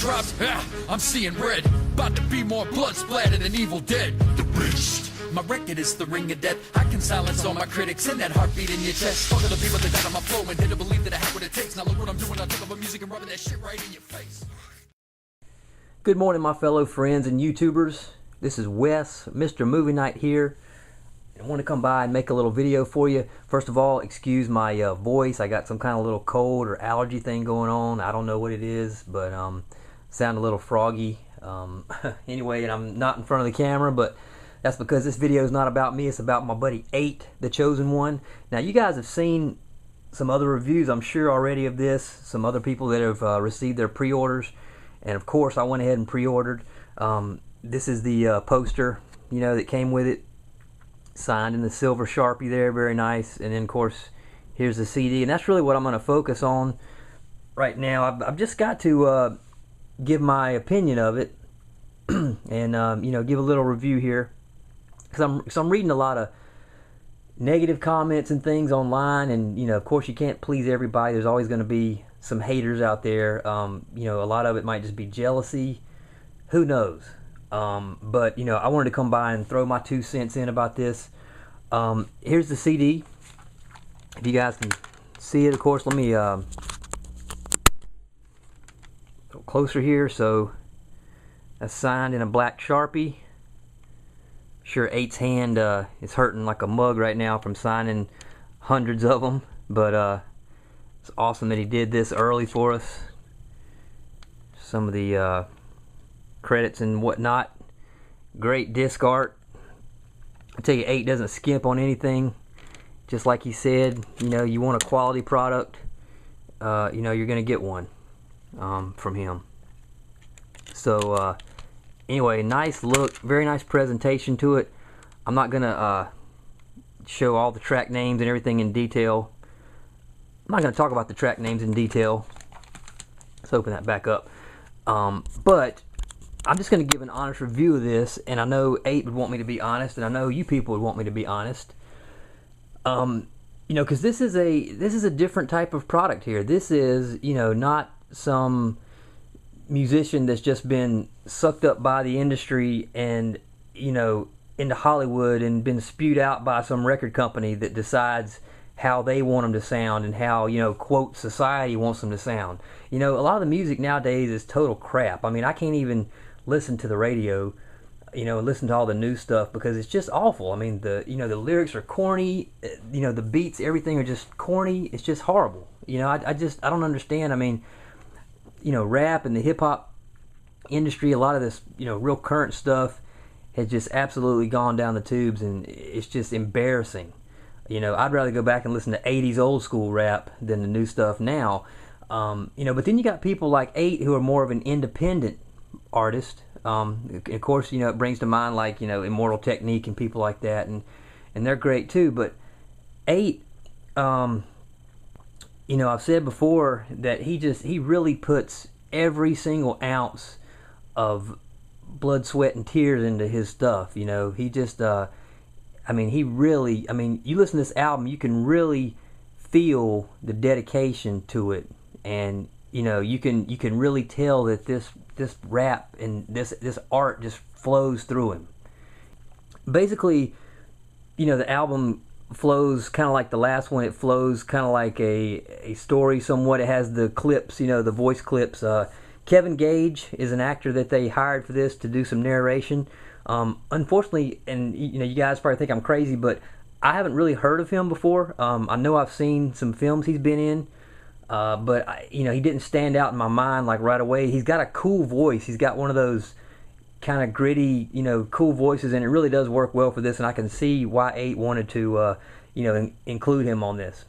drops, I'm seeing red. About to be more blood splattered than Evil Dead. The Beast. My record is the ring of death. I can silence all my critics and that heartbeat in your chest. Fuck all the people that got on my flow and didn't believe that I had what it takes. Now look what I'm doing. I took up my music and rubbing that shit right in your face. Good morning, my fellow friends and YouTubers. This is Wes, MrMovieNight here. I want to come by and make a little video for you. First of all, excuse my voice. I got some kind of little cold or allergy thing going on. I don't know what it is, but sound a little froggy. Anyway, and I'm not in front of the camera, but that's because this video is not about me. It's about my buddy Eigh8t The Chosen One. Now, you guys have seen some other reviews, I'm sure, already of this. Some other people that have received their pre-orders. And, of course, I went ahead and pre-ordered. This is the poster, you know, that came with it. Signed in the silver Sharpie there. Very nice. And then, of course, here's the CD. And that's really what I'm going to focus on right now. I've just got to give my opinion of it. And, you know, give a little review here. Because I'm reading a lot of negative comments and things online, and you know, of course, you can't please everybody. There's always going to be some haters out there. You know, a lot of it might just be jealousy. Who knows? But you know, I wanted to come by and throw my 2 cents in about this. Here's the CD. If you guys can see it, of course, let me go closer here. So that's signed in a black Sharpie. Sure, Eight's hand is hurting like a mug right now from signing hundreds of them, but it's awesome that he did this early for us. Some of the credits and whatnot. Great disc art. I tell you, Eigh8t doesn't skimp on anything. Just like he said, you know, you want a quality product, you know, you're gonna get one from him. So anyway, nice look, very nice presentation to it. I'm not gonna show all the track names and everything in detail. I'm not gonna talk about the track names in detail. Let's open that back up. But I'm just gonna give an honest review of this, and I know Eigh8t would want me to be honest, and I know you people would want me to be honest. You know, because this is a different type of product here. This is, you know, not some musician that's just been sucked up by the industry and, you know, into Hollywood and been spewed out by some record company that decides how they want them to sound and how, you know, quote, society wants them to sound. You know, a lot of the music nowadays is total crap. I mean, I can't even listen to the radio, you know, and listen to all the new stuff because it's just awful. I mean, you know, the lyrics are corny, you know, the beats, everything are just corny. It's just horrible. You know, I don't understand. I mean, you know, rap and the hip-hop industry, a lot of this, you know, real current stuff has just absolutely gone down the tubes, and it's just embarrassing. You know, I'd rather go back and listen to 80s old school rap than the new stuff now. You know, but then you got people like Eigh8t who are more of an independent artist. Of course, you know, it brings to mind like, you know, Immortal Technique and people like that, and they're great too. But Eigh8t, you know, I've said before that he really puts every single ounce of blood, sweat, and tears into his stuff. You know, he just, I mean, you listen to this album, you can really feel the dedication to it, and you know, you can really tell that this rap and this art just flows through him. Basically, you know, the album flows kind of like the last one. It flows kind of like a story somewhat. It has the clips, you know, the voice clips. Kevin Gage is an actor that they hired for this to do some narration. Unfortunately, and you know, you guys probably think I'm crazy, but I haven't really heard of him before. I know I've seen some films he's been in, but you know, he didn't stand out in my mind like right away. He's got a cool voice. He's got one of those kind of gritty, you know, cool voices, and it really does work well for this, and I can see why Eigh8t wanted to, you know, include him on this.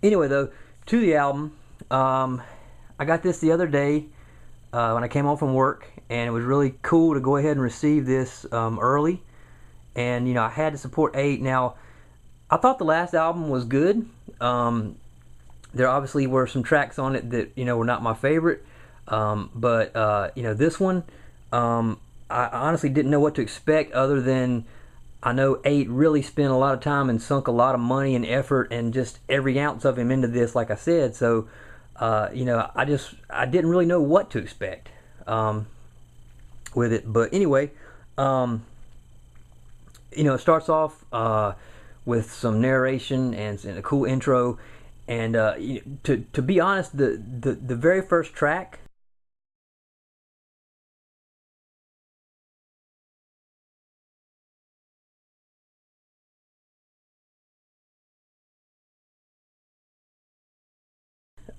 Anyway, though, to the album, I got this the other day when I came home from work, and it was really cool to go ahead and receive this early, and, you know, I had to support Eigh8t. Now, I thought the last album was good. There obviously were some tracks on it that, you know, were not my favorite, but, you know, this one, I honestly didn't know what to expect, other than I know Eigh8t really spent a lot of time and sunk a lot of money and effort and just every ounce of him into this, like I said. So you know, I didn't really know what to expect with it. But anyway, you know, it starts off with some narration and a cool intro. And to be honest, the very first track,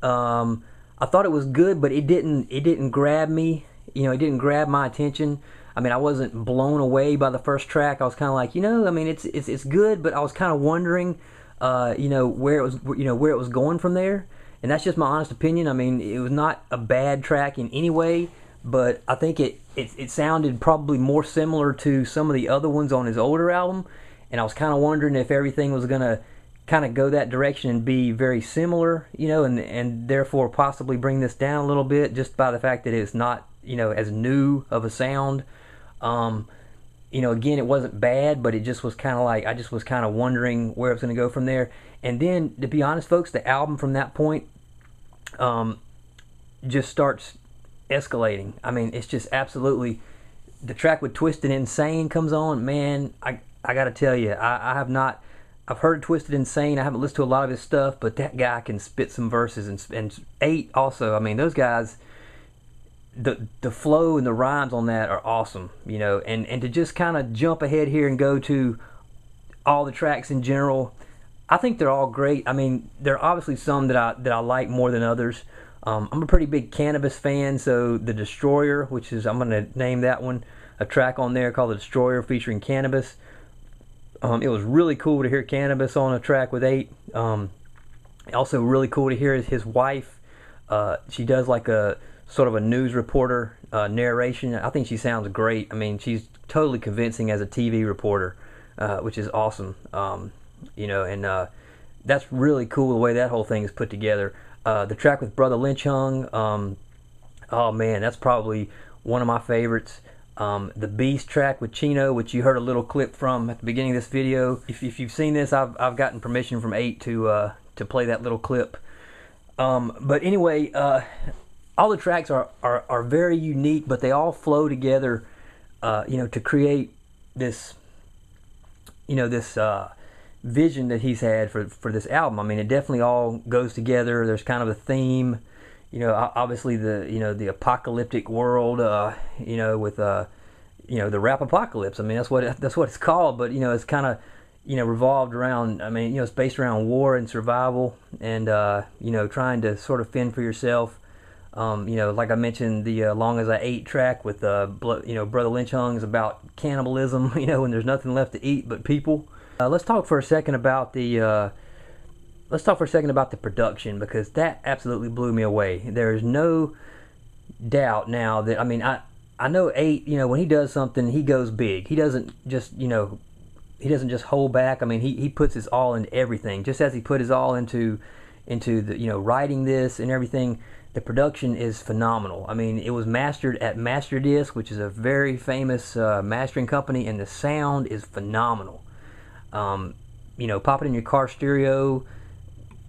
I thought it was good, but it didn't grab me. You know, it didn't grab my attention. I mean, I wasn't blown away by the first track. I was kind of like, you know, I mean, it's good, but I was kind of wondering, you know, where it was going from there. And that's just my honest opinion. I mean, it was not a bad track in any way, but I think it sounded probably more similar to some of the other ones on his older album. And I was kind of wondering if everything was gonna kind of go that direction and be very similar, you know, and therefore possibly bring this down a little bit just by the fact that it's not, you know, as new of a sound. You know, again, it wasn't bad, but it just was kind of like, I just was kind of wondering where it was going to go from there. And then, to be honest, folks, the album from that point just starts escalating. I mean, it's just absolutely, the track with Twisted Insane comes on, man, I got to tell you, I've heard Twisted Insane, I haven't listened to a lot of his stuff, but that guy can spit some verses, and Eigh8t also, I mean, those guys, the flow and the rhymes on that are awesome, you know. And to just kind of jump ahead here and go to all the tracks in general, I think they're all great. I mean, there are obviously some that I like more than others. I'm a pretty big Cannabis fan, so The Destroyer, which is, I'm going to name that one, a track on there called The Destroyer featuring Cannabis. It was really cool to hear Cannabis on a track with Eigh8t. Also really cool to hear his wife. She does like a sort of a news reporter narration. I think she sounds great. I mean, she's totally convincing as a TV reporter, which is awesome. You know, and that's really cool the way that whole thing is put together. The track with Brother Lynch Hung, oh man, that's probably one of my favorites. The Beast track with Chino, which you heard a little clip from at the beginning of this video. If you've seen this, I've gotten permission from Eigh8t to play that little clip. But anyway, all the tracks are very unique, but they all flow together, you know, to create this, you know, this vision that he's had for this album. I mean, it definitely all goes together. There's kind of a theme, you know, obviously the apocalyptic world, you know, with you know, the rap apocalypse. I mean, that's what it's called. But you know, it's kind of, you know, revolved around, I mean, you know, it's based around war and survival, and you know, trying to sort of fend for yourself. You know, like I mentioned, the Long As I Ate track with you know, Brother Lynch Hung is about cannibalism, you know, when there's nothing left to eat but people. Let's talk for a second about the production, because that absolutely blew me away. There is no doubt now that, I mean, I know Eigh8t, you know, when he does something, he goes big. He doesn't just, you know, he doesn't just hold back. I mean, he puts his all into everything, just as he put his all into the, you know, writing this and everything. The production is phenomenal. I mean, it was mastered at Masterdisc, which is a very famous mastering company, and the sound is phenomenal. You know, pop it in your car stereo,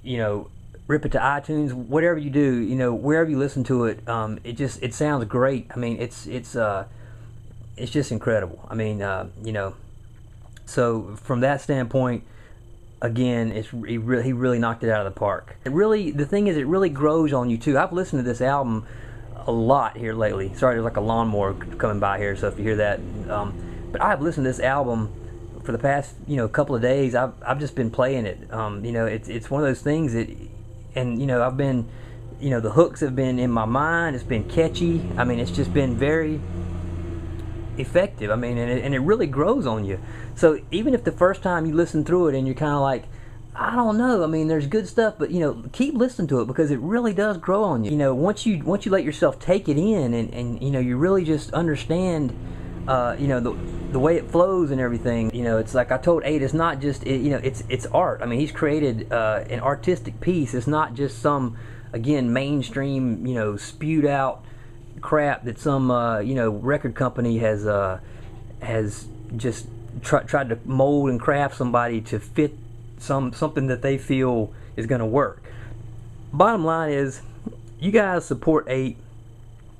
you know, rip it to iTunes, whatever you do, you know, wherever you listen to it, it sounds great. I mean, it's just incredible. I mean, you know, so from that standpoint, again, he really knocked it out of the park. The thing is, it really grows on you too. I've listened to this album a lot here lately. Sorry, there's like a lawnmower coming by here, so if you hear that, but I've listened to this album for the past, you know, couple of days. I've just been playing it. You know, it's one of those things that, and you know, I've been, you know, the hooks have been in my mind. It's been catchy. I mean, it's just been very effective. I mean, and it really grows on you. So even if the first time you listen through it and you're kind of like, I don't know, I mean, there's good stuff, but you know, keep listening to it, because it really does grow on you. You know, once you let yourself take it in, and you know, you really just understand, you know, the way it flows and everything. You know, it's like I told Eigh8t, it's not just, you know, it's art. I mean, he's created an artistic piece. It's not just some, again, mainstream, you know, spewed out crap that some you know, record company has just tried to mold and craft somebody to fit something that they feel is going to work. Bottom line is, you guys support Eigh8t.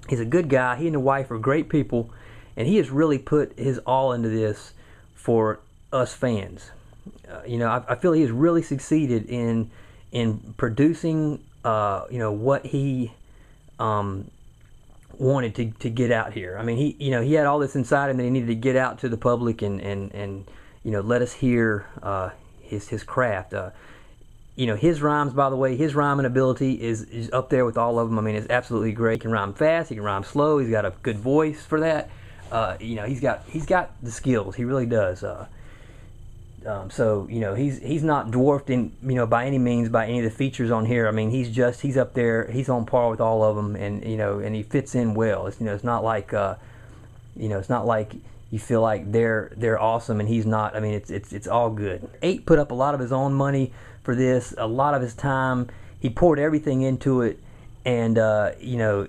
He's a good guy. He and the wife are great people, and he has really put his all into this for us fans. You know, I feel he has really succeeded in producing you know, what he wanted to get out here. I mean, he had all this inside him that he needed to get out to the public and you know, let us hear his craft. You know, his rhymes, by the way, his rhyming ability is up there with all of them. I mean, it's absolutely great. He can rhyme fast, he can rhyme slow, he's got a good voice for that. You know, he's got the skills. He really does. So you know, he's not dwarfed in, you know, by any means by any of the features on here. I mean, he's up there. He's on par with all of them, and you know, and he fits in well. It's, you know, it's not like you know, it's not like you feel like they're awesome and he's not. I mean, it's all good. Eigh8t put up a lot of his own money for this, a lot of his time. He poured everything into it, and you know,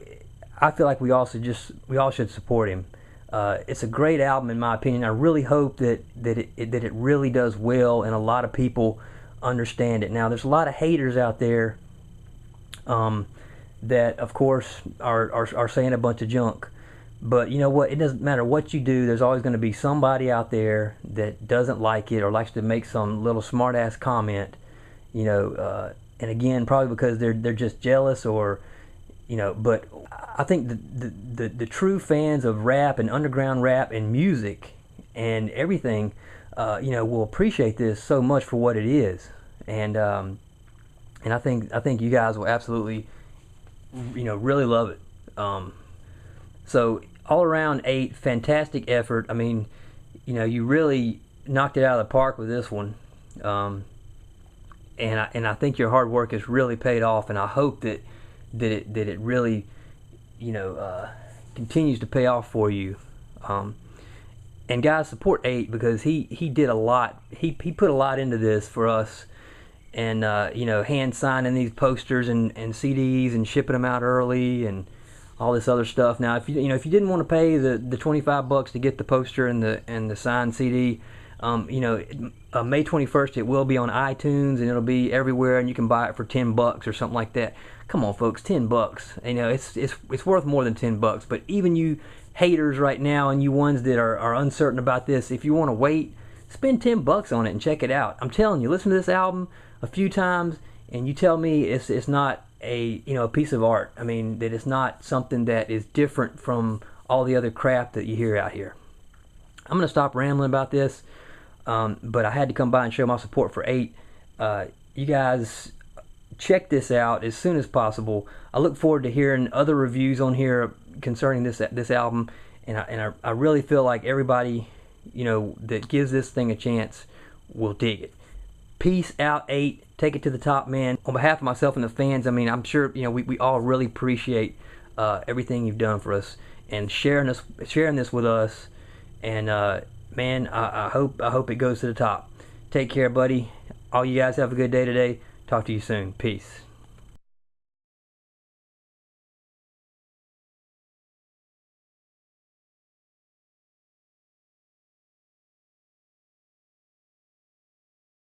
I feel like we all should support him. It's a great album in my opinion. I really hope that it really does well and a lot of people understand it. Now, there's a lot of haters out there that of course are saying a bunch of junk, but you know what, it doesn't matter what you do, there's always going to be somebody out there that doesn't like it or likes to make some little smart ass comment, you know, and again, probably because they're just jealous, or you know. But I think the true fans of rap and underground rap and music and everything, you know, will appreciate this so much for what it is, and I think you guys will absolutely, you know, really love it. So all around, Eigh8t, fantastic effort. I mean, you know, you really knocked it out of the park with this one, and I think your hard work has really paid off, and I hope that it really, you know, continues to pay off for you. And guys, support Eigh8t because he did a lot. He put a lot into this for us, and you know, hand signing these posters and CDs and shipping them out early and all this other stuff. Now, if you didn't want to pay the $25 to get the poster and the signed CD, you know, May 21st it will be on iTunes and it'll be everywhere, and you can buy it for $10 or something like that. Come on, folks, $10. You know, it's worth more than $10. But even you haters right now, and you ones that are uncertain about this, if you want to wait, spend $10 on it and check it out. I'm telling you, listen to this album a few times, and you tell me it's not a piece of art. I mean, that it's not something that is different from all the other crap that you hear out here. I'm gonna stop rambling about this, but I had to come by and show my support for Eigh8t. You guys check this out as soon as possible. I look forward to hearing other reviews on here concerning this album, and I really feel like everybody, you know, that gives this thing a chance will dig it. Peace out, Eigh8t. Take it to the top, man. On behalf of myself and the fans, I mean, I'm sure, you know, we all really appreciate everything you've done for us and sharing this with us. And man, I hope it goes to the top. Take care, buddy. All you guys have a good day today. Talk to you soon. Peace.